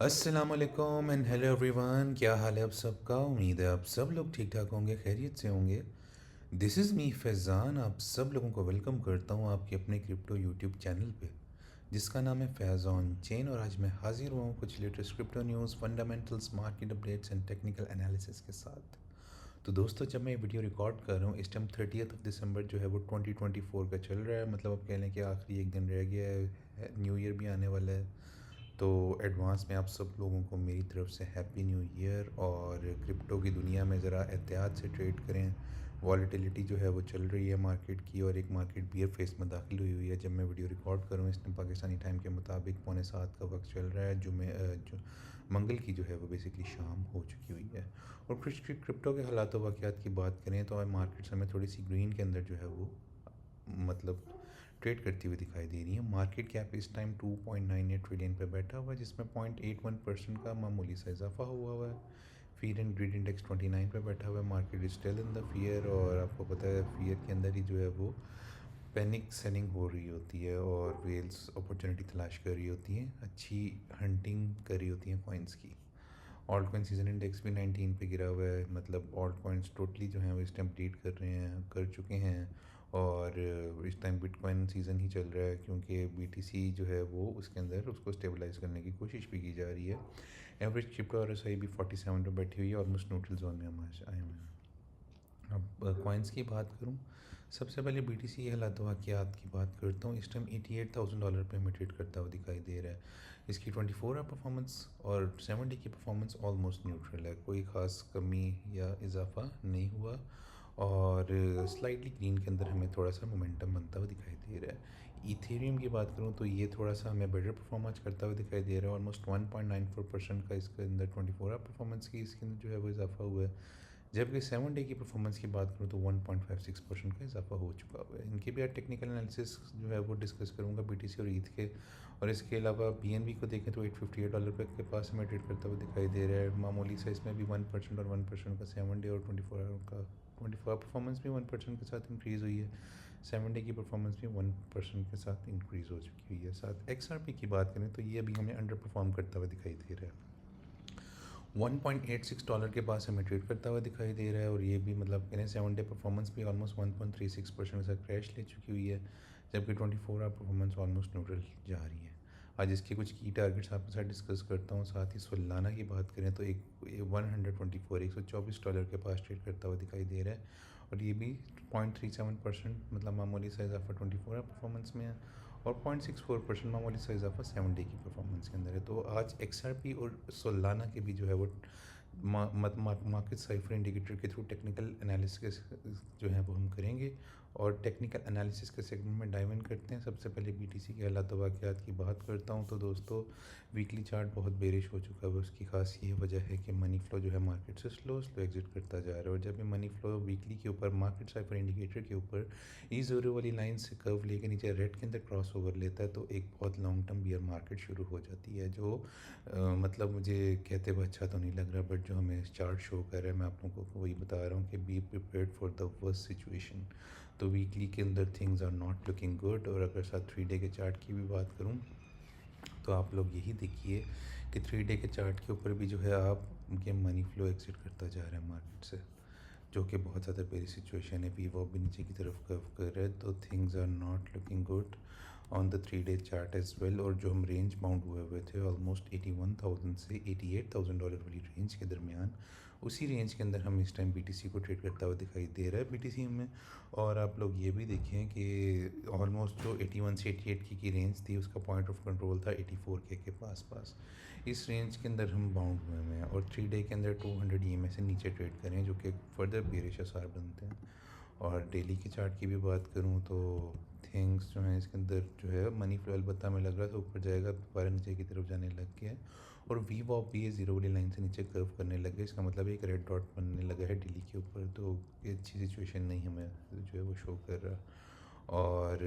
अस्सलाम वालेकुम and hello everyone. क्या हाल है आप सबका? उम्मीद है आप सब लोग ठीक ठाक होंगे, खैरियत से होंगे। This is me Faizan. आप सब लोगों को वेलकम करता हूँ आपके अपने क्रिप्टो यूट्यूब चैनल पे, जिसका नाम है फैज़ ऑन चेन। और आज मैं हाजिर हुआ हूँ कुछ latest crypto news, fundamentals, market updates and technical analysis के साथ। तो दोस्तों, जब मैं ये वीडियो रिकॉर्ड कर रहा हूँ इस टाइम 30 दिसंबर जो है वो 2024 का चल रहा है। मतलब अब कह लें कि आखिरी एक दिन रह गया है, न्यू ईयर भी आने वाला है। तो एडवांस में आप सब लोगों को मेरी तरफ से हैप्पी न्यू ईयर। और क्रिप्टो की दुनिया में ज़रा एहतियात से ट्रेड करें। वॉलेटिलिटी जो है वो चल रही है मार्केट की, और एक मार्केट बियर फेस में दाखिल हुई हुई है। जब मैं वीडियो रिकॉर्ड करूँ इस टाइम पाकिस्तानी टाइम के मुताबिक 6:45 का वक्त चल रहा है। जो मंगल की जो है वो बेसिकली शाम हो चुकी हुई है। और कुछ क्रिप्टो के हालात वाक़यात की बात करें तो मार्केट्स हमें थोड़ी सी ग्रीन के अंदर जो है वो मतलब ट्रेड करती हुई दिखाई दे रही है। मार्केट कैप इस टाइम 2.98 ट्रिलियन पे बैठा हुआ है, जिसमें 0.81% का मामूली सा इजाफा हुआ है। फीयर एंड ग्रीड इंडेक्स 29 पे बैठा हुआ है। Market is still in the fear, और आपको पता है फियर के अंदर ही जो है वो पैनिक सेलिंग हो रही होती है, और वेल्स अपॉर्चुनिटी तलाश कर रही होती हैं, अच्छी हंटिंग कर रही होती हैं कॉइन्स की। ऑल्ट कॉइन सीजन इंडेक्स भी 19 पे गिरा हुआ है। मतलब ऑल्ट कॉइन्स टोटली जो हैं वो इस टाइम अपडेट कर चुके हैं। और इस टाइम बिटकॉइन सीज़न ही चल रहा है, क्योंकि बीटीसी जो है वो उसके अंदर उसको स्टेबलाइज करने की कोशिश भी की जा रही है। एवरेज क्रिप्टो आरएसआई भी 47 पे बैठी हुई है, ऑलमोस्ट न्यूट्रल जोन में हम आए हुए हैं। अब कॉइन्स की बात करूं, सबसे पहले बीटीसी के हालात वाक़यात की बात करता हूँ। इस टाइम $88,000 पे हमें ट्रेड करता हुआ दिखाई दे रहा है। इसकी 24 आवर परफॉर्मेंस और 7 डे की परफॉर्मेंस ऑलमोस्ट न्यूट्रल है, कोई ख़ास कमी या इजाफा नहीं हुआ। और स्लाइटली ग्रीन के अंदर हमें थोड़ा सा मोमेंटम बनता हुआ दिखाई दे रहा है। इथेरियम की बात करूँ तो ये थोड़ा सा हमें बेटर परफॉर्मेंस करता हुआ दिखाई दे रहा है। ऑलमोस्ट 1.94% का इसके अंदर 24 आवर परफॉर्मेंस की इसके अंदर जो है वो इजाफा हुआ है। जबकि 7 डे की परफॉर्मेंस की बात करूँ तो 1.56% का इजाफा हो चुका हुआ है। इनके भी आज टेक्निकल एनालिसिस जो है वो डिस्कस करूँगा बीटीसी और ईथ के। और इसके अलावा बीएनबी को देखें तो $858 के पास हमें ट्रेड करता हुआ दिखाई दे रहा है। मामूली सा इसमें भी 1% और 1% का 7 डे और 24 आवर का 24 परफॉर्मेंस भी 1% के साथ इंक्रीज़ हुई है। 7 डे की परफॉर्मेंस भी 1% के साथ इंक्रीज़ हो चुकी हुई है। साथ एक्सआरपी की बात करें तो ये अभी हमें अंडर परफॉर्म करता हुआ दिखाई दे रहा है। $1.86 के पास हमें ट्रेड करता हुआ दिखाई दे रहा है। और ये भी मतलब कहें 7 डे परफॉर्मेंस भी ऑलमोस्ट 1.36% का क्रैश ले चुकी हुई है। जबकि 24 आवर परफॉर्मेंस ऑलमोस्ट न्यूट्रल जा रही है। आज इसके कुछ की टारगेट्स आपके साथ डिस्कस करता हूँ। साथ ही सोलाना की बात करें तो एक 124 $124 के पास ट्रेड करता हुआ दिखाई दे रहा है। और ये भी 0.37% मतलब मामूली सा इजाफा 24 आवर परफॉर्मेंस में है। और 0.64% मामूली सा इजाफा 7 डे की परफॉर्मेंस के अंदर है। तो आज एक्सआरपी और सोलाना के भी जो है वो मार्केट साइफर इंडिकेटर के थ्रू टेक्निकल एनालिसिस जो है वो हम करेंगे। और टेक्निकल एनालिसिस के सेगमेंट में डाइव इन करते हैं। सबसे पहले बीटीसी के हालात वाक़यात की बात करता हूँ। तो दोस्तों, वीकली चार्ट बहुत बेरिश हो चुका है। उसकी खास ये वजह है कि मनी फ्लो जो है मार्केट से स्लो एग्जिट करता जा रहा है। और जब ये मनी फ्लो वीकली के ऊपर मार्केट साइफर इंडिकेटर के ऊपर ई ज़ीरो वाली लाइन से कर्व लेके नीचे रेड के अंदर क्रॉस ओवर लेता है, तो एक बहुत लॉन्ग टर्म बियर मार्केट शुरू हो जाती है। जो मतलब मुझे कहते हुए अच्छा तो नहीं लग रहा, बट जो हमें चार्ट शो कर रहा है मैं आप लोगों को वही बता रहा हूँ कि be prepared for the worst situation. तो वीकली के अंदर things are not looking good. और अगर साथ 3 डे के चार्ट की भी बात करूँ तो आप लोग यही देखिए कि 3 डे के चार्ट के ऊपर भी जो है आप उनके मनी फ्लो एग्जिट करता जा रहा है मार्केट से, जो कि बहुत ज़्यादा बेरी सिचुएशन है। भी वो भी नीचे की तरफ कर्व कर रहा है, तो things are not looking good on the 3 day chart as well. और जो हम रेंज बाउंड हुए थे ऑलमोस्ट 81,000 से $88,000 वाली रेंज के दरमियान, उसी रेंज के अंदर हम इस टाइम बीटीसी को ट्रेड करता हुआ दिखाई दे रहा है बीटीसी में। और आप लोग ये भी देखें कि ऑलमोस्ट जो 81 से 88 की रेंज थी उसका पॉइंट ऑफ कंट्रोल था 84 के पास पास। इस रेंज के अंदर हम बाउंड हुए हैं। और 3 डे के अंदर 200 ईएमए से नीचे ट्रेड करें, जो कि फर्दर बेरिश आसार बनते हैं। और डेली के चार्ट की भी बात करूं तो थिंग्स जो हैं इसके अंदर जो है मनी फ्लो अलबत्ता में लग रहा था ऊपर जाएगा, दोबारा नीचे की तरफ जाने लग गया है। और वी वॉप भी ये ज़ीरो वाली लाइन से नीचे कर्व करने लगे। इसका मतलब एक रेड डॉट बनने लगा है डेली के ऊपर। तो ये अच्छी सिचुएशन नहीं हमें जो है वो शो कर रहा। और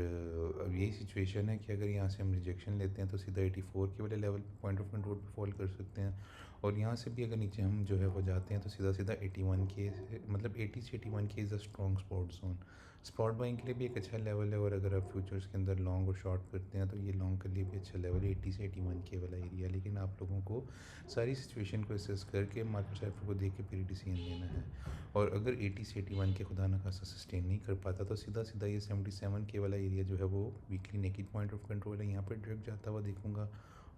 अब यही सिचुएशन है कि अगर यहाँ से हम रिजेक्शन लेते हैं तो सीधा 84 के वाले लेवल पॉइंट ऑफ कंट्रोल पे फॉल कर सकते हैं। और यहाँ से भी अगर नीचे हम जो है वो जाते हैं तो सीधा सीधा 81 के मतलब 80 से 81 के is a strong support zone. Spot buying के लिए भी एक अच्छा लेवल है, और अगर आप फ्यूचर्स के अंदर लॉन्ग और शॉर्ट करते हैं तो ये लॉन्ग के लिए भी अच्छा लेवल है 80 से 81 के वाला एरिया। लेकिन आप लोगों को सारी सिचुएशन को असेस करके मार्केट साइकिल को देख के फिर डिसीजन लेना है। और अगर 80 से 81 के खुदा न खासा सस्टेन नहीं कर पाता तो सीधा सीधा ये 77 के वाला एरिया जो है वो weekly naked point of control है, यहाँ पर ड्रिप जाता हुआ देखूंगा।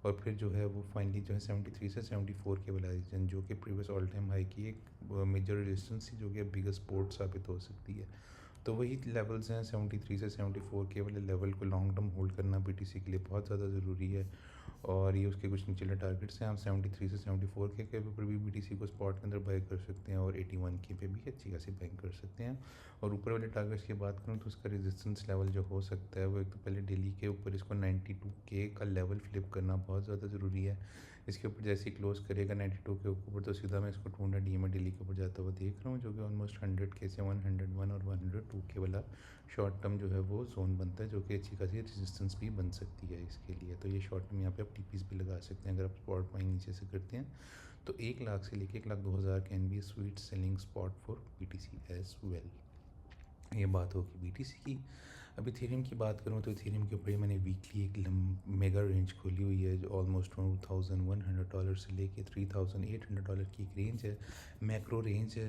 और फिर जो है वो फाइनली जो है 73 से 74 के वाला रीजन, जो कि प्रीवियस ऑल टाइम हाई की एक मेजर रेजिस्टेंस थी, जो कि अब बिगेस्ट सपोर्ट साबित हो सकती है। तो वही लेवल्स हैं 73 से 74 के वाले लेवल को लॉन्ग टर्म होल्ड करना बीटीसी के लिए बहुत ज़्यादा ज़रूरी है। और ये उसके कुछ निचले टारगेट्स हैं। आप 73 से 74 के ऊपर भी बीटीसी को स्पॉट के अंदर बाई कर सकते हैं, और 81 के पे भी अच्छी खासी बाइंग कर सकते हैं। और ऊपर वाले टारगेट्स की बात करूँ तो उसका रेजिस्टेंस लेवल जो हो सकता है वो एक तो पहले डेली के ऊपर इसको 92 के का लेवल फ्लिप करना बहुत ज़्यादा ज़रूरी है। इसके ऊपर जैसे ही क्लोज करेगा 92 के ऊपर तो सीधा मैं इसको 200 डीएमए डेली के ऊपर जाता हुआ देख रहा हूँ, जो कि ऑलमोस्ट 100 के से 101 और 102 के वाला शॉर्ट टर्म जो है वो जोन बनता है, जो कि अच्छी खासी रेजिस्टेंस भी बन सकती है इसके लिए। तो ये शॉर्ट टर्म यहाँ पे आप टीपीस भी लगा सकते हैं अगर आप स्पॉट बाइंग नीचे से करते हैं। तो 1 लाख से लेके 1,02,000 can be sweet selling spot for BTC as well. ये बात होगी बीटीसी की। अब इथेरियम की बात करूँ तो इथेरियम के ऊपर मैंने वीकली एक मेगा रेंज खोली हुई है, जो ऑलमोस्ट $2,100 से लेके $3,800 की एक रेंज है, मैक्रो रेंज है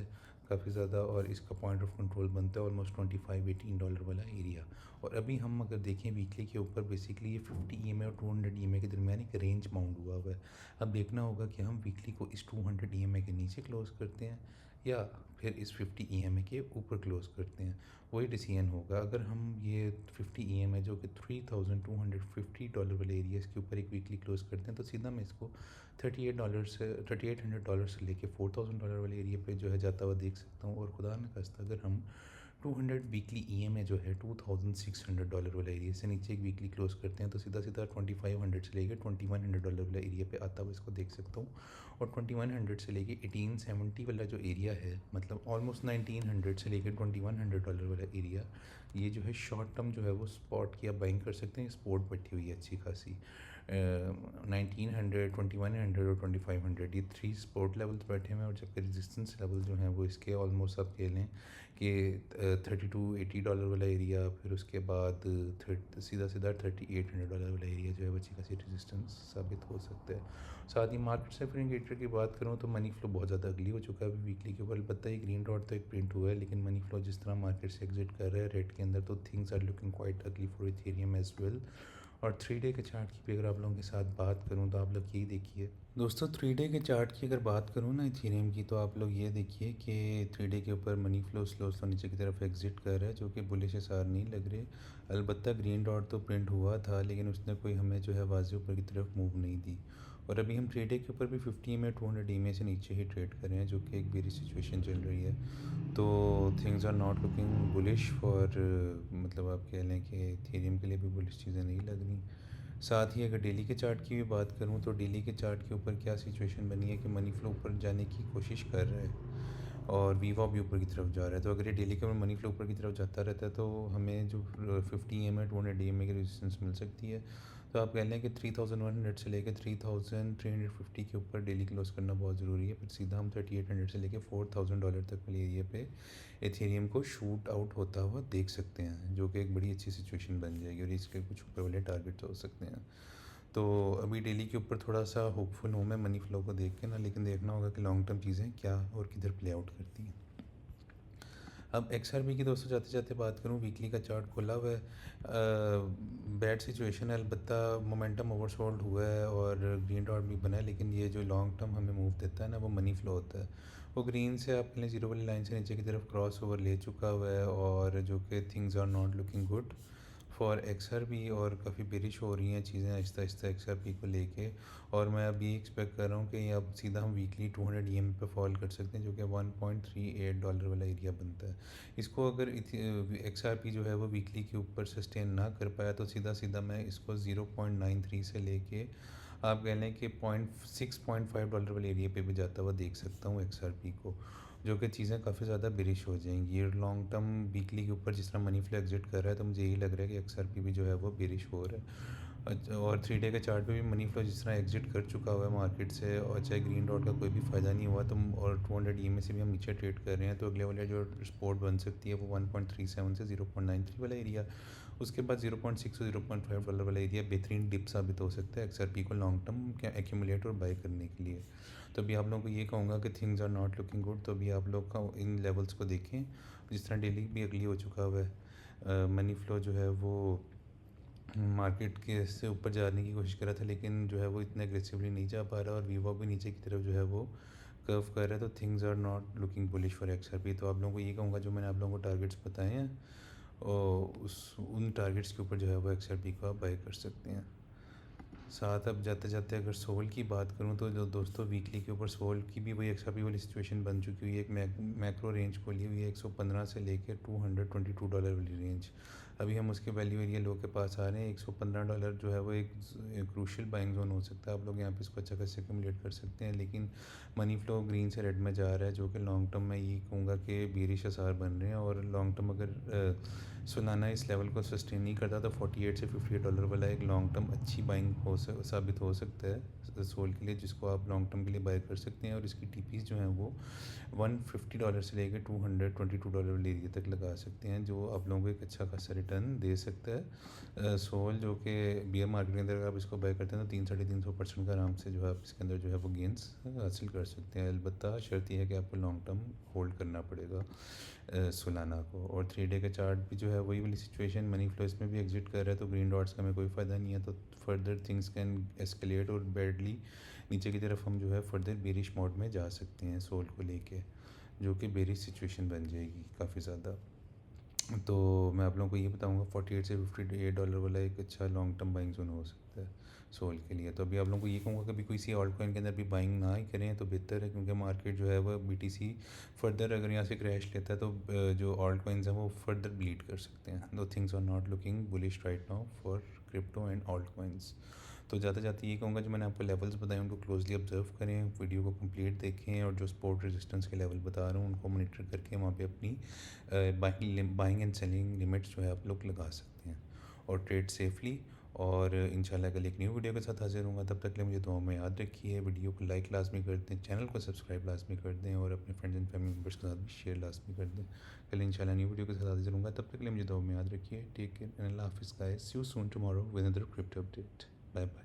काफ़ी ज़्यादा। और इसका पॉइंट ऑफ कंट्रोल बनता है ऑलमोस्ट $25-18 वाला एरिया। और अभी हम अगर देखें वीकली के ऊपर बेसिकली ये 50 EMA और 200 EMA के दरमियान एक रेंज माउंट हुआ हुआ है। अब देखना होगा कि हम वीकली को इस 200 EMA के नीचे क्लोज करते हैं या फिर इस 50 EMA के ऊपर क्लोज करते हैं, वही डिसीजन होगा। अगर हम ये 50 EMA जो कि $3,250 वाले एरियाज़ के ऊपर एक वीकली क्लोज करते हैं तो सीधा मैं इसको $3,800 से लेके $4,000 वाले एरिया पे जो है जाता हुआ देख सकता हूँ। और खुदा न खास्ता अगर हम 200 वीकली EMA जो है $2,600 वाला एरिया से नीचे एक वीकली क्लोज करते हैं तो सीधा सीधा 2500 से लेकर $2,100 वाला एरिया पे आता हुआ इसको देख सकता हूँ। और 2100 से लेके 1870 वाला जो एरिया है, मतलब ऑलमोस्ट 1900 से लेकर $2,100 वाला एरिया, ये जो है शॉर्ट टर्म जो है वो स्पॉट की आप बाइंग कर सकते हैं। स्पॉट बैठी हुई है अच्छी खासी 1900, 2100 और 2500, ये 3 सपोर्ट लेवल्स बैठे हुए हैं। और जबकि रेजिस्टेंस लेवल जो हैं वो इसके ऑलमोस्ट आप कह लें कि $32-80 वाला एरिया, फिर उसके बाद सीधा सीधा $3,800 वाला एरिया जो है वो अच्छी खासी रेजिस्टेंस साबित हो सकता है। साथ ही मार्केट सेक्टर इंडिकेटर की बात करूँ तो मनी फ्लो बहुत ज़्यादा अगली हो चुका है अभी वीकली के ऊपर। अलबत्ता ये ग्रीन डॉट तो एक प्रिंट हुआ है, लेकिन मनी फ्लो जिस तरह मार्केट से एग्जिट कर रहा है रेड के अंदर, तो थिंग्स आर लुकिंग क्वाइट अगली फॉर इथेरियम एज वेल। और 3 डे के चार्ट की भी अगर आप लोगों के साथ बात करूं तो आप लोग यही देखिए दोस्तों, 3 डे के चार्ट की अगर बात करूं ना इथेरियम की, तो आप लोग ये देखिए कि 3 डे के ऊपर मनी फ्लो स्लो नीचे की तरफ एग्जिट कर रहा है, जो कि बुलिश आसार नहीं लग रहे। अलबत्ता ग्रीन डॉट तो प्रिंट हुआ था, लेकिन उसने कोई हमें जो है वाज़े ऊपर की तरफ मूव नहीं दी। और अभी हम 3 डे के ऊपर भी 50 में 200 EMA से नीचे ही ट्रेड कर रहे हैं, जो कि एक बेरी सिचुएशन चल रही है। तो things are not looking bullish for, मतलब आप कह लें कि इथेरियम के लिए भी बुलिश चीज़ें नहीं लग रही। साथ ही अगर डेली के चार्ट की भी बात करूं तो डेली के चार्ट के ऊपर क्या सिचुएशन बनी है कि मनी फ्लो ऊपर जाने की कोशिश कर रहा है और वीवा भी ऊपर की तरफ जा रहा है। तो अगर ये डेली के मनी फ्लो ऊपर की तरफ जाता रहता है तो हमें जो 50 EMA 200 EMA की रेजिस्टेंस मिल सकती है। तो आप कह लें कि 3,100 से लेकर 3,350 के ऊपर डेली क्लोज करना बहुत ज़रूरी है। फिर सीधा हम 3,800 से लेकर $4,000 तक वाले एरिया पे एथेरियम को शूट आउट होता हुआ देख सकते हैं, जो कि एक बड़ी अच्छी सिचुएशन बन जाएगी और इसके कुछ ऊपर वाले टारगेट्स हो सकते हैं। तो अभी डेली के ऊपर थोड़ा सा होपफुल हूँ मैं मनी फ्लो को देख के ना, लेकिन देखना होगा कि लॉन्ग टर्म चीज़ें क्या और किधर प्ले आउट करती हैं। अब XRP की दोस्तों जाते जाते बात करूँ, वीकली का चार्ट खुला हुआ है। बैड सिचुएशन है, अलबत्ता मोमेंटम ओवरसोल्ड हुआ है और ग्रीन डॉट भी बना है, लेकिन ये जो लॉन्ग टर्म हमें मूव देता है ना वो मनी फ्लो होता है। वो ग्रीन से आप पहले जीरो वाली लाइन से नीचे की तरफ क्रॉस ओवर ले चुका हुआ है, और जो कि things are not looking good for XRP, और काफ़ी बेरिश हो रही हैं चीज़ें आहिस्ता आहिस्ता XRP को लेके। और मैं अभी एक्सपेक्ट कर रहा हूँ कि अब सीधा हम वीकली 200 EMA पे फॉल कर सकते हैं, जो कि $1.38 वाला एरिया बनता है। इसको अगर XRP जो है वो वीकली के ऊपर सस्टेन ना कर पाया तो सीधा सीधा मैं इसको 0.93 से लेके आप कह लें कि $6.5 वाले एरिया पे भी जाता हुआ देख सकता हूँ XRP को, जो कि चीज़ें काफ़ी ज़्यादा बेरिश हो जाएंगी। और लॉन्ग टर्म वीकली के ऊपर जिस तरह मनी फ्लो एग्जिट कर रहा है तो मुझे यही लग रहा है कि XRP भी जो है वो बेरिश हो रहा है। अच्छा, और 3 डे के चार्ट पे भी मनी फ्लो जिस तरह एग्जिट कर चुका हुआ है मार्केट से, और चाहे ग्रीन डॉट का कोई भी फ़ायदा नहीं हुआ तो और 200 EMA से भी हम नीचे ट्रेड कर रहे हैं, तो अगले वाले जो सपोर्ट बन सकती है वो 1.37 से 0.93 वाला एरिया, उसके बाद 0.6 और 0.5 डॉलर वाला एरिया बेहतरीन डिप साबित हो सकता है XRP को लॉन्ग टर्म क्या एक्यूमुलेट और बाई करने के लिए। तो अभी आप लोगों को ये कहूँगा कि things are not looking good, तो अभी आप लोग का इन लेवल्स को देखें जिस तरह डेली भी अगली हो चुका हुआ है। मनी फ्लो जो है वो मार्केट के से ऊपर जाने की कोशिश कर रहा था, लेकिन जो है वो इतना एग्रेसिवली नहीं जा पा रहा, और वीवो भी नीचे की तरफ जो है वो कर्व कर रहा है, तो things are not looking bullish for XRP। तो आप लोगों को ये कहूँगा जो मैंने आप लोगों को टारगेट्स बताए हैं और उन टारगेट्स के ऊपर जो है वो XRP को आप बाई कर सकते हैं। साथ अब जाते जाते अगर सोल की बात करूं तो जो दोस्तों वीकली के ऊपर सोल की भी वही XRP वाली सिचुएशन बन चुकी हुई है। एक मैक्रो रेंज खोली हुई है 115 से लेकर $222 वाली रेंज। अभी हम उसके वैल्यू एरिया लो के पास आ रहे हैं। $115 जो है वो एक क्रूशल बाइंग जोन हो सकता है, आप लोग यहाँ पे इसको अच्छा खासा एक्यूमुलेट कर सकते हैं, लेकिन मनी फ्लो ग्रीन से रेड में जा रहा है, जो कि लॉन्ग टर्म में ये कहूँगा कि बेरिश आसार बन रहे हैं। और लॉन्ग टर्म अगर सोलाना इस लेवल को सस्टेन नहीं करता तो 48 से $58 वाला एक लॉन्ग टर्म अच्छी बाइंग साबित हो सकता है सोल के लिए, जिसको आप लॉन्ग टर्म के लिए बाय कर सकते हैं। और इसकी टीपीज जो हैं वो $150 से लेकर $222 वाले एरिया तक लगा सकते हैं, जो आप लोगों को एक अच्छा खासा रिटर्न दे सकता है। सोल जो कि बियर मार्केट के अंदर अगर आप इसको बाय करते हैं तो 3-3.5% का आराम से जो है आप इसके अंदर जो है वो गेंस हासिल कर सकते हैं। अलबत्ता शर्त यह है कि आपको लॉन्ग टर्म होल्ड करना पड़ेगा सोलाना को। और 3 डे का चार्ट भी जो है वही वाली सिचुएशन, मनी फ्लो इसमें भी एग्जिट कर रहा है, तो ग्रीन डॉट्स का हमें कोई फ़ायदा नहीं है, तो फर्दर थिंग्स कैन एस्केलेट और बैडली नीचे की तरफ हम जो है फर्दर बेरिश मोड में जा सकते हैं सोल को लेके, जो कि बेरिश सिचुएशन बन जाएगी काफ़ी ज़्यादा। तो मैं आप लोगों को ये बताऊंगा 48 से $58 वाला एक अच्छा लॉन्ग टर्म बाइंग जोन हो सकता है सोल के लिए। तो अभी आप लोगों को ये कहूँगा कि अभी कोई सी ऑल्ट कॉइन के अंदर भी बाइंग ना ही करें तो बेहतर है, क्योंकि मार्केट जो है वह BTC फर्दर अगर यहाँ से क्रैश लेता है तो जो ऑल्ट कॉइन्स हैं वो फर्दर ब्लीड कर सकते हैं। दो things are not looking bullish right now for crypto and altcoins. तो जाते जाते ये कहूँगा जो मैंने आपको लेवल्स बताए उनको क्लोजली ऑब्जर्व करें, वीडियो को कंप्लीट देखें, और जो सपोर्ट रेजिस्टेंस के लेवल बता रहा हूँ उनको मॉनिटर करके वहाँ पे अपनी बाइंग एंड सेलिंग लिमिट्स जो है आप लोग लगा सकते हैं और ट्रेड सेफली। और इंशाल्लाह कल एक न्यू वीडियो के साथ हाजिर होऊंगा, तब तक के लिए मुझे दुआ में याद रखिए। वीडियो को लाइक लाजमी कर दें, चैनल को सब्सक्राइब लाजमी कर दें, और अपने फ्रेंड्स एंड फैमिली मेम्बर्स के साथ भी शेयर लाजमी कर दें। कल इंशाल्लाह न्यू वीडियो के साथ हाजिर होऊंगा, तब तक के लिए मुझे दुआ में याद रखिए। टेक केयर एंड अल्लाह हाफिज़ guys, see you soon tomorrow with another crypto update. Bye bye.